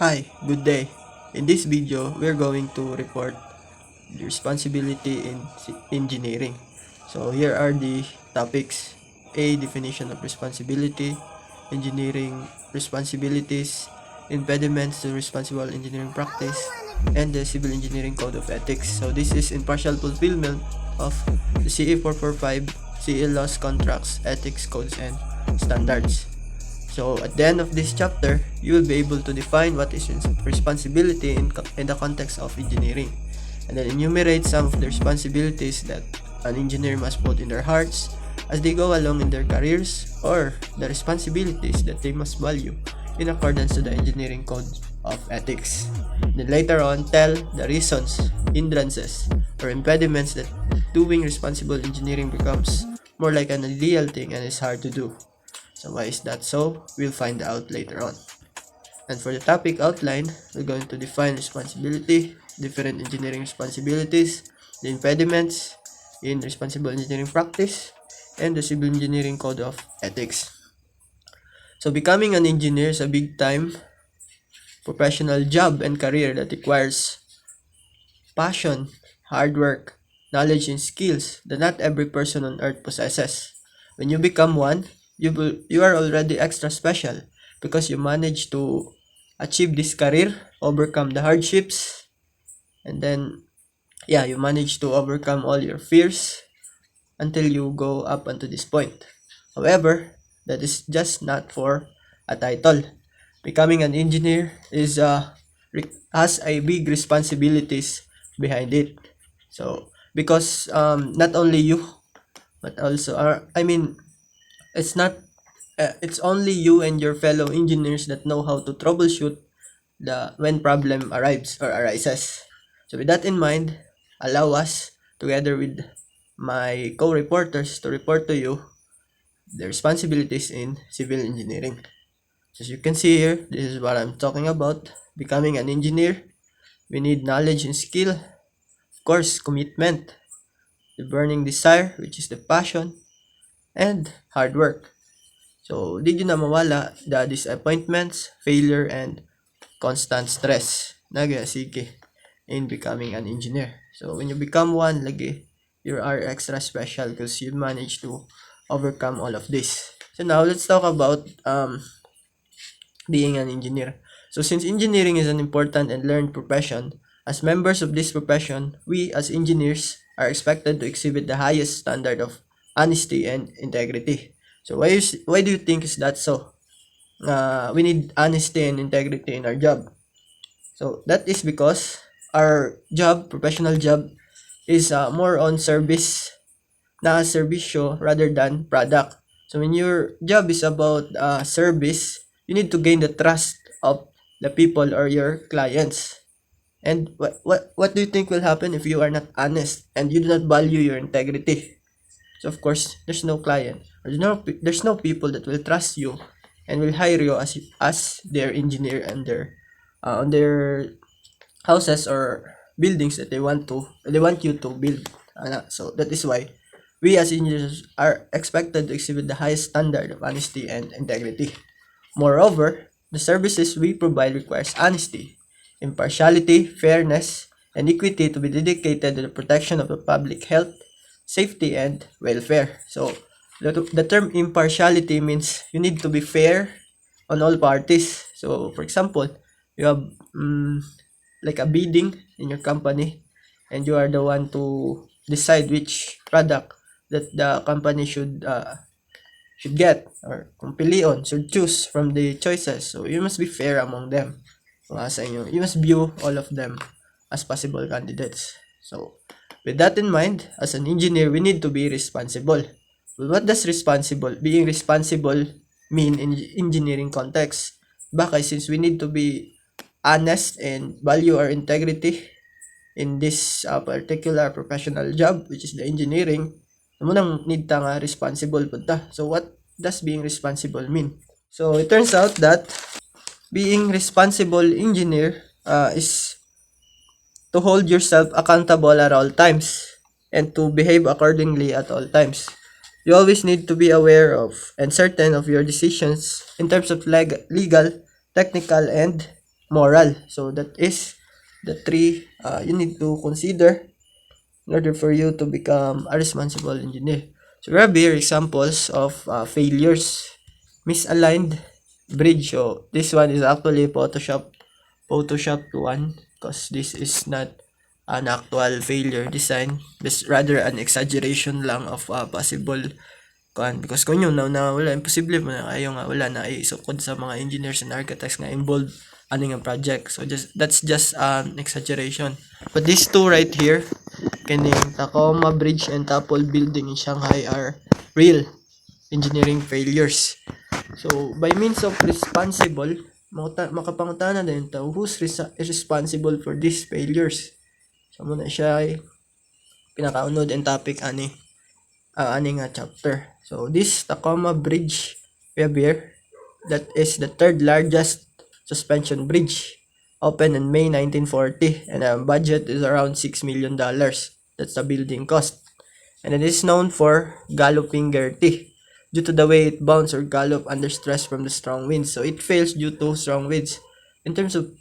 Hi, good day. In this video, we're going to report the responsibility in engineering. So here are the topics. A. Definition of responsibility, engineering responsibilities, impediments to responsible engineering practice, and the Civil Engineering Code of Ethics. So this is in partial fulfillment of the CE 445, CE laws, contracts, ethics, codes, and standards. So at the end of this chapter, you will be able to define what is responsibility in the context of engineering, and then enumerate some of the responsibilities that an engineer must put in their hearts as they go along in their careers, or the responsibilities that they must value in accordance to the engineering code of ethics. Then later on, tell the reasons, hindrances, or impediments that doing responsible engineering becomes more like an ideal thing and is hard to do. So why is that so? We'll find out later on. And for the topic outline, we're going to define responsibility, different engineering responsibilities, the impediments in responsible engineering practice, and the Civil Engineering Code of Ethics. So becoming an engineer is a big time professional job and career that requires passion, hard work, knowledge, and skills that not every person on earth possesses. When you become one, you are already extra special because you manage to achieve this career, overcome the hardships, and then you manage to overcome all your fears until you go up unto this point. However, that is just not for a title. Becoming an engineer has a big responsibilities behind it. So because not only you, but also it's not it's only you and your fellow engineers that know how to troubleshoot the when problem arrives or arises. So with that in mind, allow us together with my co-reporters to report to you the responsibilities in civil engineering. As you can see here, this is what I'm talking about. Becoming an engineer, we need knowledge and skill, of course, commitment, the burning desire, which is the passion, and hard work. So, di yun na mawala the disappointments, failure, and constant stress nagasige in becoming an engineer. So, when you become one, lagi, you are extra special because you manage to overcome all of this. So, now let's talk about being an engineer. So, since engineering is an important and learned profession, as members of this profession, we as engineers are expected to exhibit the highest standard of honesty and integrity. So why do you think is that so? We need honesty and integrity in our job. So that is because our job, professional job, is more on service, na servisyo rather than product. So when your job is about service, you need to gain the trust of the people or your clients. And what do you think will happen if you are not honest and you do not value your integrity? So of course, there's no client. There's no people that will trust you and will hire you as their engineer and their on their houses or buildings that they want you to build. So that is why we as engineers are expected to exhibit the highest standard of honesty and integrity. Moreover, the services we provide requires honesty, impartiality, fairness, and equity to be dedicated to the protection of the public health, safety, and welfare. So, the term impartiality means you need to be fair on all parties. So, for example, you have like a bidding in your company, and you are the one to decide which product that the company should get, or kung pilion should choose from the choices. So you must be fair among them. Sa inyo, you must view all of them as possible candidates. So with that in mind, as an engineer, we need to be responsible. Well, what does being responsible mean in engineering context? Bakit? Since we need to be honest and value our integrity in this particular professional job, which is the engineering, munang need ta nga responsible punta. So what does being responsible mean? So it turns out that being responsible engineer is to hold yourself accountable at all times and to behave accordingly at all times. You always need to be aware of and certain of your decisions in terms of legal, technical, and moral. So that is the three you need to consider in order for you to become a responsible engineer. So we have here examples of failures. Misaligned bridge. So this one is actually Photoshop one, because this is not an actual failure design. This rather an exaggeration lang of possible because kung yun na wala, imposible mo na kayo nga wala na isukod sa mga engineers and architects nga involved ano nga project. So that's just an exaggeration. But these two right here, kining Tacoma Bridge and Topple building in Shanghai, are real engineering failures. So by means of responsible, makapangutana na yun tao, who's responsible for these failures? So muna siya ay pinakaunod and topic ani nga chapter. So this Tacoma Bridge we have here, that is the third largest suspension bridge, opened in May 1940, and the budget is around $6 million. That's the building cost. And it is known for galloping Gertie due to the way it bounces or gallop under stress from the strong winds. So it fails due to strong winds. In terms of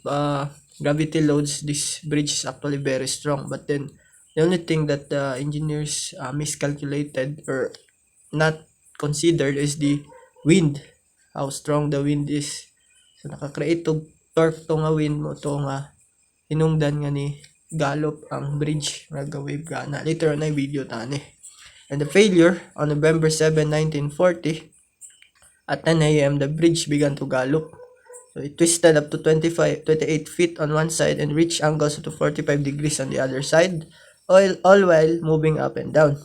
gravity loads, this bridge is actually very strong, but then the only thing that the engineers miscalculated or not considered is the wind, how strong the wind is. So nakakreate og torque to nga wind mo to nga hinungdan nga ni gallop ang bridge raga wave gana. Later on ay video tani. And the failure on November 7, 1940, at 10 a.m. the bridge began to gallop. So it twisted up to 28 feet on one side and reached angles to 45 degrees on the other side, all while moving up and down.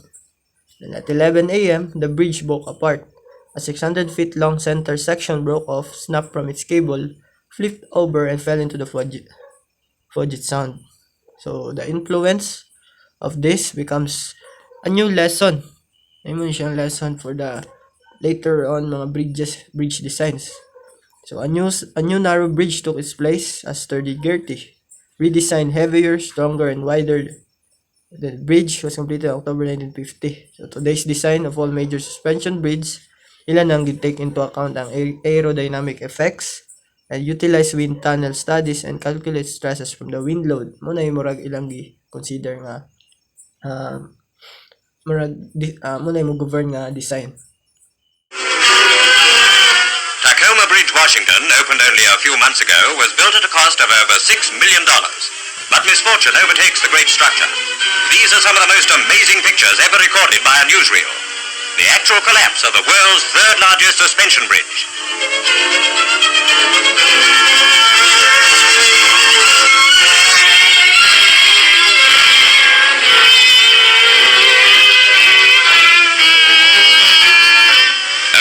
Then at 11 a.m., the bridge broke apart. A 600 feet long center section broke off, snapped from its cable, flipped over, and fell into the Puget Sound. So the influence of this becomes a new lesson. Ayun siyang lesson for the later on mga bridge designs. So a new narrow bridge took its place as sturdy Gertie, redesigned heavier, stronger, and wider. The bridge was completed in October 1950. So today's design of all major suspension bridges, ilan ang take into account ang aerodynamic effects and utilize wind tunnel studies and calculate stresses from the wind load. Muna yung murag ilang consider nga muna yung govern nga design. Tacoma Bridge, Washington, opened only a few months ago, was built at a cost of over $6 million. But misfortune overtakes the great structure. These are some of the most amazing pictures ever recorded by a newsreel. The actual collapse of the world's third largest suspension bridge.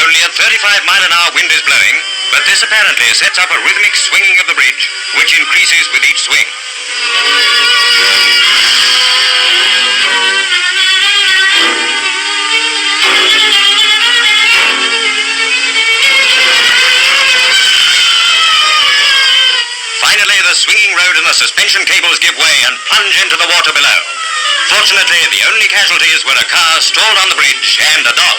Only a 35-mile-an-hour wind is blowing, but this apparently sets up a rhythmic swinging of the bridge, which increases with each swing. Finally, the swinging road and the suspension cables give way and plunge into the water below. Fortunately, the only casualties were a car stalled on the bridge and a dog.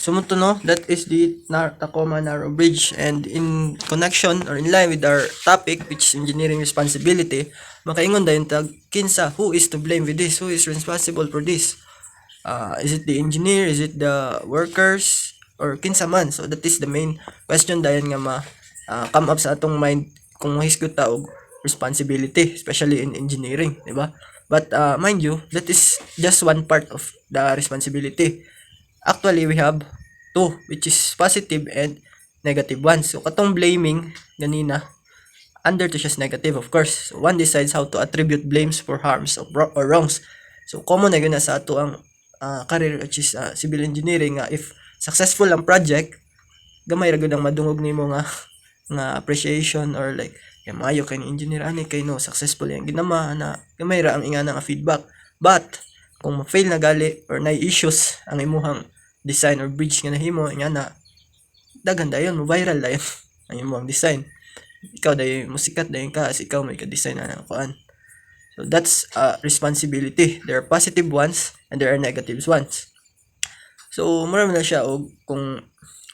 Sumunto no, that is the Tacoma Narrow Bridge, and in connection or in line with our topic, which is engineering responsibility, makaingon dayon tag kinsa, who is to blame with this, who is responsible for this? Is it the engineer, is it the workers, or kinsa man? So that is the main question dayon nga come up sa atong mind kung mahisgot ta og responsibility, especially in engineering, di ba? But mind you, that is just one part of the responsibility. Actually, we have two, which is positive and negative ones. So katong blaming ganina, under to siya negative, of course. So one decides how to attribute blames for harms or wrongs. So common na yun na sa ato ang career, which is civil engineering. If successful ang project, gamay ra gyud ang madungog nimo nga appreciation, or like mayo kay ni engineer ani kay no successful yang ginama na gamay ra ang ingana nga feedback. But kung ma-fail na gali or na issues ang imuhang design or bridge nga nahimo, ingana daghan dayon mo viral dayon ang imuhang design. Ikaw dayon musikat dayon ka as ikaw may ka-design na kuan. So that's responsibility. There are positive ones and there are negative ones. So mura na siya og kung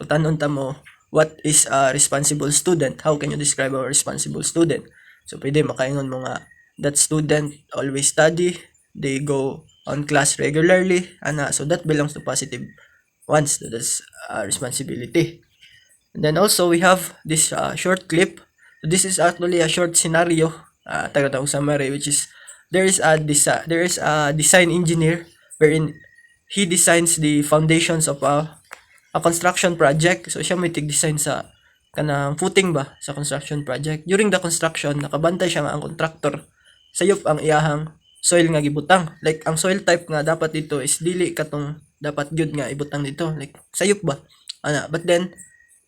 utanon ta mo what is a responsible student? How can you describe a responsible student? So pwede makaingon mo nga that student always study, they go on class regularly, ana. So that belongs to positive ones. That's responsibility. And then also we have this short clip. So this is actually a short scenario, tagatawag summary, which is there is a design engineer wherein he designs the foundations of a construction project. So siya may tig-design sa kanang footing ba sa construction project. During the construction, nakabantay siya nga ang contractor. Sayop ang iyahang soil nga gibutang. Like ang soil type nga dapat dito is dili katong dapat gyud nga ibutang dito. Like sayop ba? Ana, but then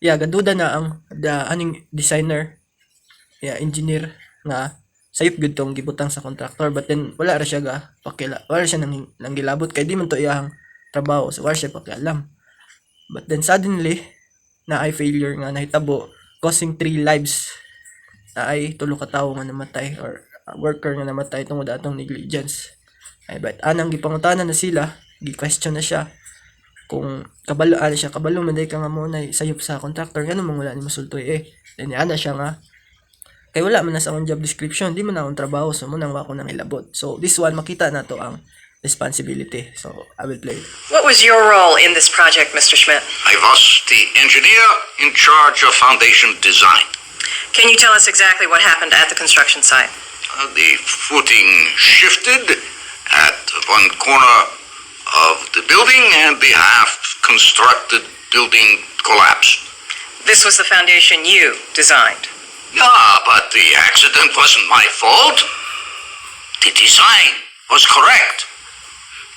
gaduda na ang aning designer, engineer nga sayop gyud tong gibutang sa contractor, but then wala ra siya wala siya nang gilabot kay di man to iyang trabaho, so wala siya pakialam. But then suddenly na ay failure nga nahitabo, causing 3 lives, na ay tulo ka tawo nga namatay or worker nga namatay tungod atong negligence. But anang gipangutanan na sila, gi-question na siya kung kabalo man day ka nga mo na sayop sa contractor, ngano man wala ni masultoy then ana siya nga kay wala man na sa akong job description, di man na akong trabaho, so mo nang wako nang ilabot. So this one makita na to ang responsibility. So I will play. What was your role in this project, Mr. Schmidt? I was the engineer in charge of foundation design. Can you tell us exactly what happened at the construction site? The footing shifted at one corner of the building and the half-constructed building collapsed. This was the foundation you designed. Yeah, but the accident wasn't my fault. The design was correct.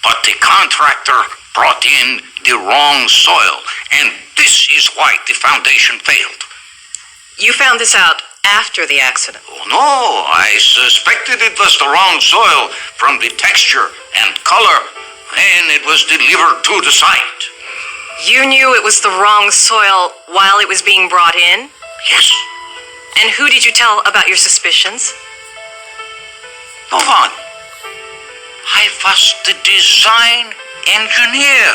But the contractor brought in the wrong soil, and this is why the foundation failed. You found this out after the accident. Oh, no, I suspected it was the wrong soil from the texture and color, and it was delivered to the site. You knew it was the wrong soil while it was being brought in? Yes. And who did you tell about your suspicions? No one. I was the design engineer.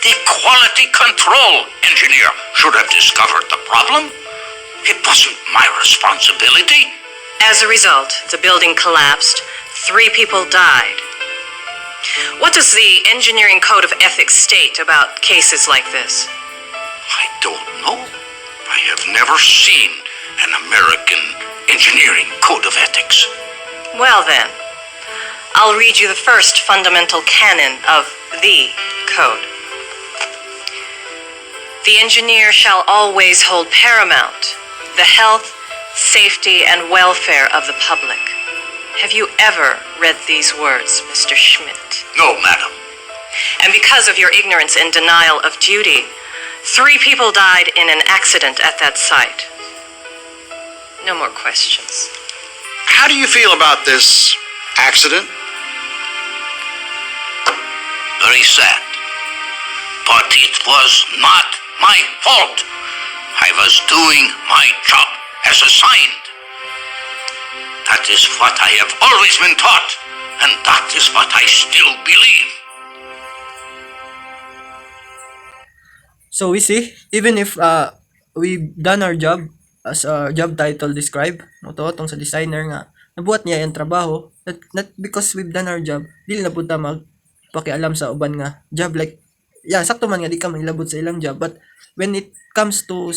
The quality control engineer should have discovered the problem. It wasn't my responsibility. As a result, the building collapsed. 3 people died. What does the Engineering Code of Ethics state about cases like this? I don't know. I have never seen an American engineering code of ethics. Well then, I'll read you the first fundamental canon of the code. The engineer shall always hold paramount the health, safety, and welfare of the public. Have you ever read these words, Mr. Schmidt? No, madam. And because of your ignorance and denial of duty, 3 people died in an accident at that site. No more questions. How do you feel about this accident? Very sad. But it was not my fault. I was doing my job as assigned. That is what I have always been taught, and that is what I still believe. So we see, even if we've done our job as our job title describe, tong sa designer nga nabuhat niya yung trabaho, not because we've done our job, dili na punta magpakialam sa uban nga job, like sakto man nga di ka mailabot sa ilang job, but when it comes to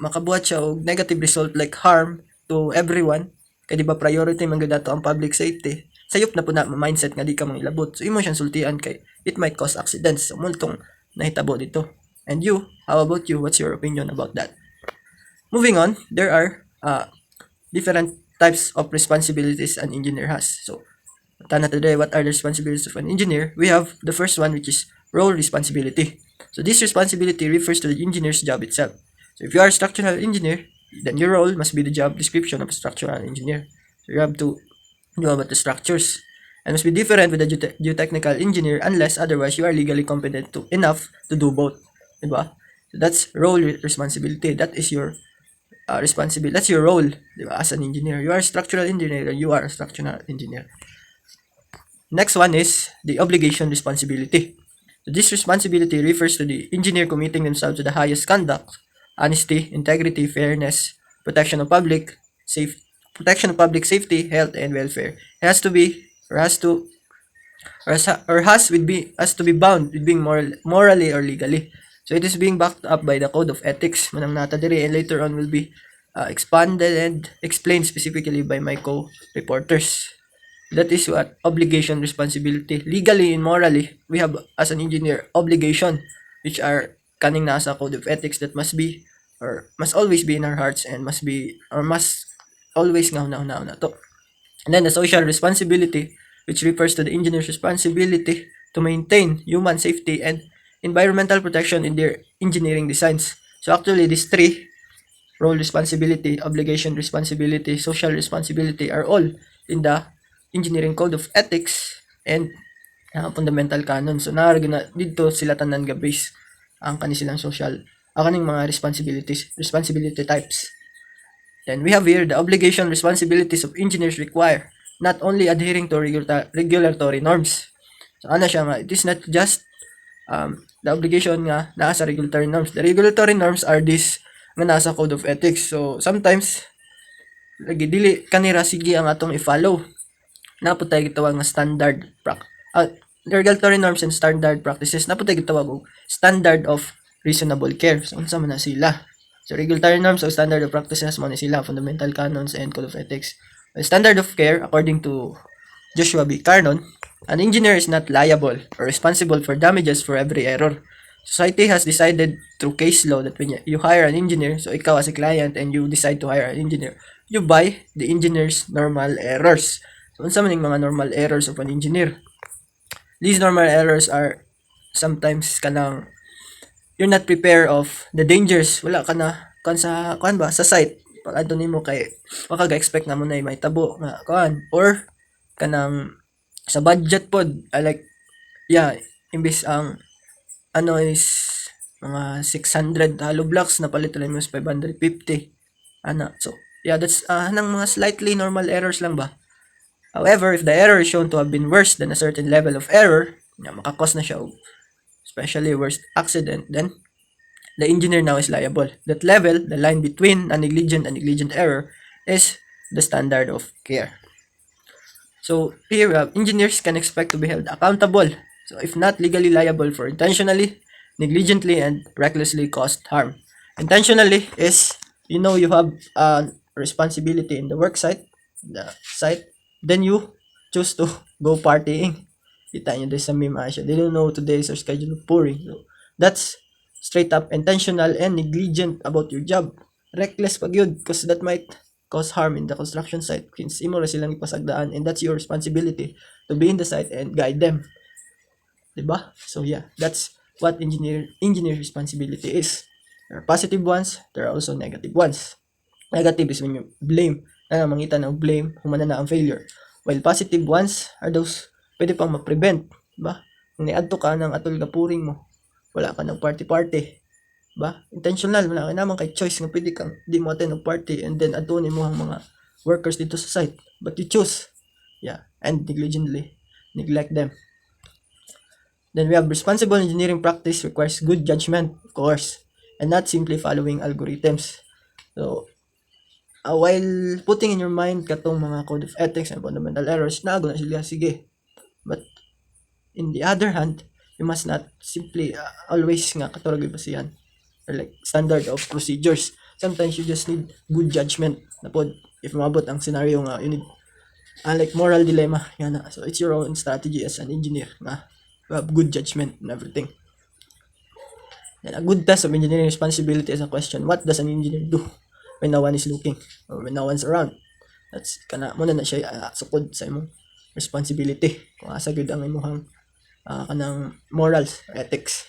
makabuhat siya og negative result like harm to everyone, kay di ba priority man gud ato ang public safety, sayop na po na mindset nga di ka mailabot, so imo siyang sultian kay it might cause accidents. So multong nahitabo dito. And you, how about you? What's your opinion about that? Moving on, there are different types of responsibilities an engineer has. So, tana today, what are the responsibilities of an engineer? We have the first one, which is role responsibility. So, this responsibility refers to the engineer's job itself. So, if you are a structural engineer, then your role must be the job description of a structural engineer. So, you have to know about the structures, and must be different with a geotechnical engineer unless otherwise you are legally competent enough to do both. Diba? So that's role responsibility. That is your responsibility. That's your role, diba? As an engineer. You are a structural engineer, you are a structural engineer. Next one is the obligation responsibility. So this responsibility refers to the engineer committing themselves to the highest conduct honesty, integrity, fairness, protection of public safety, health, and welfare. It has to be, or has to, has to be bound with being morally or legally. So it is being backed up by the code of ethics manang nata diri, and later on will be expanded and explained specifically by my co-reporters. That is what obligation, responsibility. Legally and morally, we have as an engineer obligation, which are kaning nasa code of ethics that must be or must always be in our hearts and must always na to. And then the social responsibility, which refers to the engineer's responsibility to maintain human safety and environmental protection in their engineering designs. So actually, these three, role responsibility, obligation responsibility, social responsibility, are all in the engineering code of ethics and fundamental canon. So naarag na dito sila tanan ga base ang kanisilang social kaning mga responsibility types. Then we have here the obligation responsibilities of engineers require not only adhering to regulatory norms. So ano siya nga, it is not just the obligation nga nasa regulatory norms. The regulatory norms are this nga nasa code of ethics. So sometimes lagi dili kanira sige ang atong i-follow. Naputay gitawag nga standard regulatory norms and standard practices. Naputay gitawag og standard of reasonable care. So unsa man na sila? So regulatory norms o standard of practices mo ni sila, fundamental canons and code of ethics. The standard of care, according to Joshua B. Carnon, an engineer is not liable or responsible for damages for every error. Society has decided through case law that when you hire an engineer, so ikaw as a client and you decide to hire an engineer, you buy the engineer's normal errors. So unsa man ning mga normal errors of an engineer? These normal errors are sometimes kanang you're not prepared of the dangers. Wala ka na sa site. Pag adto nimo kay wala ka expect na mo na may tabo nga or kanang sa budget pod imbis ang is mga 600 hollow blocks na palit lang mo sa 550 so that's nang mga slightly normal errors lang ba. However, if the error is shown to have been worse than a certain level of error, makakos na siya especially worst accident, then the engineer now is liable. That level, the line between a negligent and negligent error, is the standard of care. So here, engineers can expect to be held accountable. So if not legally liable for intentionally, negligently, and recklessly caused harm. Intentionally is, you have a responsibility in the work site, then you choose to go partying. Kita nyo din sa meme siya. They don't know today's our schedule of pouring. So, that's straight up intentional and negligent about your job. Reckless pag yun because that might cause harm in the construction site. Kins imo ra silang ipasagdaan and that's your responsibility to be in the site and guide them. Diba? So yeah, that's what engineer responsibility is. There are positive ones, there are also negative ones. Negative is when you blame. Mangita na blame, humana na ang failure. While positive ones are those pwede pang ma-prevent, ba? Kung niadto ka ng atol ka puring mo, wala ka ng party, ba? Intentional, wala ka naman kay choice nga pwede kang di mo attend ng party and then adunin mo ang mga workers dito sa site. But you choose, and negligently neglect them. Then we have responsible engineering practice requires good judgment, of course, and not simply following algorithms. So, while putting in your mind katong mga code of ethics and fundamental errors, nago na sila, sige. But in the other hand, you must not simply always nga katurag basihan or like standard of procedures. Sometimes you just need good judgment na pod if maabot ang scenario nga you need like moral dilemma yana. So it's your own strategy as an engineer na you have good judgment and everything. Then a good test of engineering responsibility is a question: what does an engineer do when no one is looking or when no one's around? That's kana mo na siya sukod sa imong responsibility kung asa gyud ang imong kanang morals, ethics.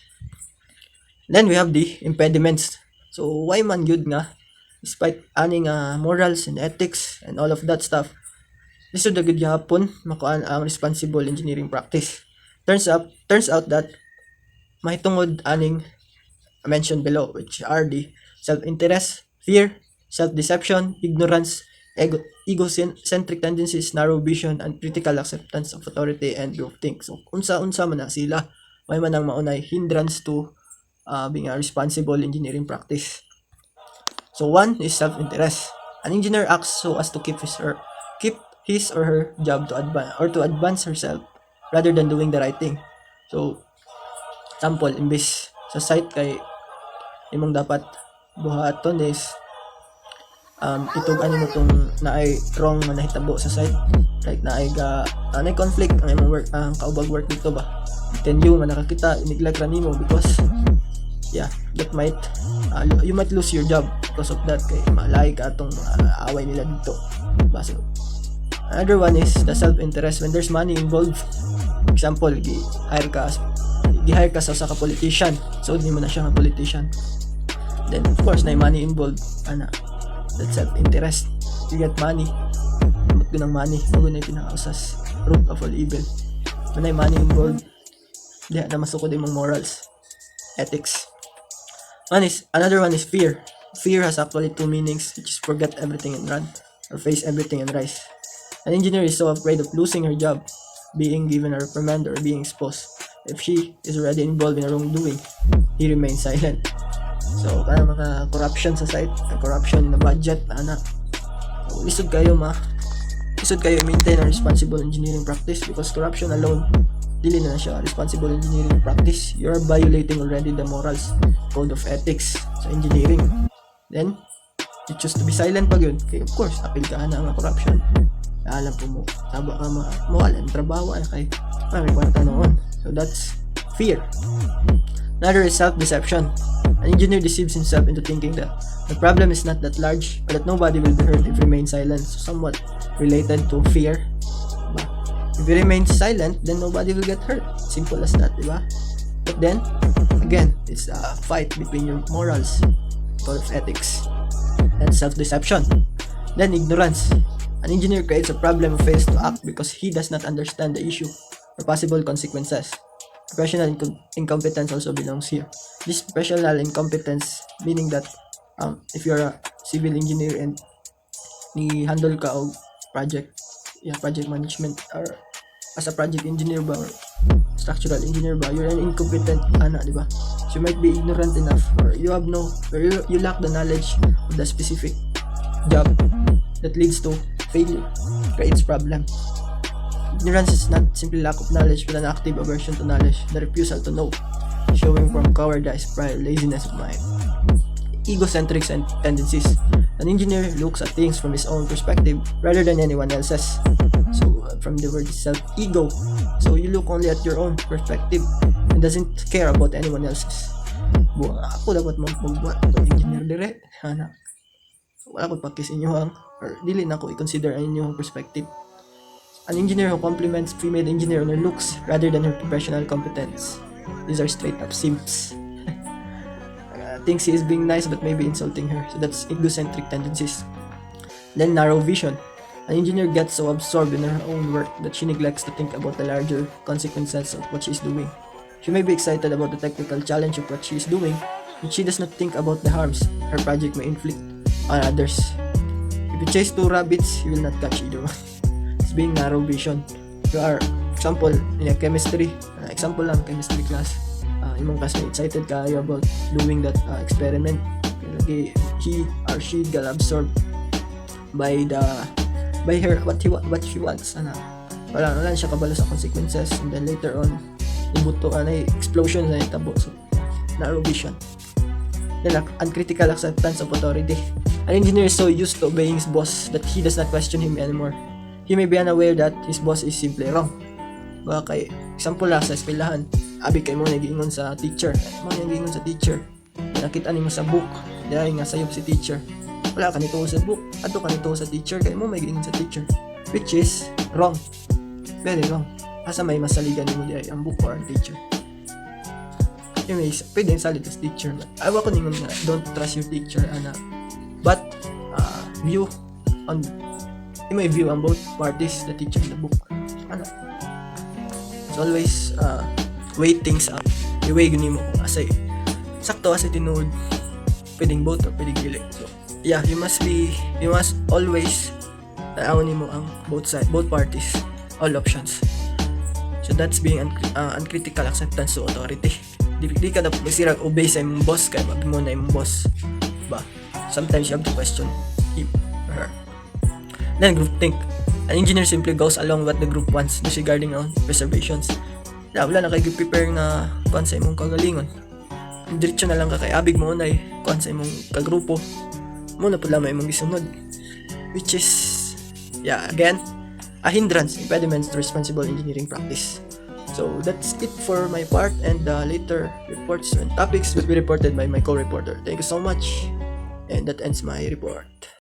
Then we have the impediments. So why man gyud nga despite aning morals and ethics and all of that stuff, lisod na gyud gyapon makuan ang responsible engineering practice. Turns out that mahitungod aning mentioned below, which are the self-interest, fear, self-deception, ignorance, egocentric tendencies, narrow vision, and critical acceptance of authority and groupthink. So, unsa man na sila, may man ang maunay hindrance to being a responsible engineering practice. So one is self-interest. An engineer acts so as to keep his or her job to advance herself rather than doing the right thing. So example, imbis sa site kay imong dapat buhaton is itugan mo tong naay wrong nga nahitabo sa site, like naay conflict ang imong work, kaubag work dito ba, then you nga nakakita neglect ra nimo because that might you might lose your job because of that, kay malay ka atong away nila dito ba. So another one is the self-interest when there's money involved. Example, gi-hire ka sa usa ka politician, so di mo na siya nga politician, then of course na money involved, that's self-interest. You get money, amot ko ng money, mago na yung pinakausas root of all evil. When ay money involved, di na masukod imong morals, ethics. Another one is fear. Fear has actually two meanings, which is forget everything and run, or face everything and rise. An engineer is so afraid of losing her job, being given a reprimand, or being exposed. If she is already involved in a wrongdoing, he remains silent. So, parang mga corruption sa site, corruption in the budget, so, lisod kayo i-maintain a responsible engineering practice, because corruption alone, dili na siya responsible engineering practice. You're violating already the morals, code of ethics sa engineering. Then, you choose to be silent pag yun. Okay, of course, apil ka na ang corruption. Alam po mo, taba ka alam, trabaho kay may kwarta noon. So, that's fear. Another is self-deception. An engineer deceives himself into thinking that the problem is not that large, or that nobody will be hurt if he remains silent. So somewhat related to fear. Diba? If he remains silent, then nobody will get hurt. Simple as that, diba? But then, again, it's a fight between your morals, code of ethics, and self-deception. Then ignorance. An engineer creates a problem and fails to act because he does not understand the issue or possible consequences. Professional incompetence also belongs here. This professional incompetence meaning that if you're a civil engineer and ni-handle ka og project management, or as a project engineer ba or structural engineer ba, you're an incompetent diba? So you might be ignorant enough, or you lack the knowledge of the specific job that leads to failure, creates problem. Ignorance is not simply lack of knowledge, but an active aversion to knowledge, the refusal to know, showing from cowardice, pride, laziness of mind. Egocentric tendencies. An engineer looks at things from his own perspective rather than anyone else's. So, from the word itself, ego. So, you look only at your own perspective and doesn't care about anyone else's. Ako dapat magbuhat ko engineer dire. Wala ko pakis inyong, or dili na ko i-consider ang inyong perspective. An engineer who compliments female engineer on her looks rather than her professional competence. These are straight up simps. Thinks he is being nice but maybe insulting her. So that's egocentric tendencies. Then narrow vision. An engineer gets so absorbed in her own work that she neglects to think about the larger consequences of what she is doing. She may be excited about the technical challenge of what she is doing, but she does not think about the harms her project may inflict on others. If you chase two rabbits, you will not catch either one. Being narrow vision. You are, example, in a chemistry, chemistry class, imong classmate excited kayo about doing that experiment. He or she got absorbed by what she wants. Wala na siya kabalo sa consequences, and then later on, ibuto explosion na itabo. So, narrow vision. Then, uncritical acceptance of authority. An engineer is so used to obeying his boss that he does not question him anymore. He may be unaware that his boss is simply wrong. Baka kay, example sa eskwelahan, abi kay mo nagiingon sa teacher. Nakita nimo sa book, dahil nga sayop si teacher. Wala ka nito sa book, ato ka nito sa teacher, kay mo may giingon sa teacher. Which is wrong. Very wrong. Asa may masaligan nimo diay ang book or ang teacher. Yung may pwede yung salit as teacher. Awa ko ningon nga, don't trust your teacher, But, view on you may view on both parties, the teacher and the book. So always weigh things up. I-weigh guni mo kung asay sakto asay tinuod, pwedeng both or pwedeng dili. So yeah, you must always tanaw nimo ang both parties, all options. So that's being uncritical acceptance to authority. Di ka dapat magsirag obey sa imong boss kay mabi mo na imong boss ba. sometimes you have to question him or her. Then groupthink. An engineer simply goes along what the group wants disregarding on reservations. Wala na kay prepare nga kuan sa imong kagalingon. Diretso na lang ka kay abig mo unay kuan sa imong kagrupo. Mo na pud lamay imong gisunod. Which is again, a hindrance, impediments to responsible engineering practice. So that's it for my part, and later reports and topics will be reported by my co-reporter. Thank you so much, and that ends my report.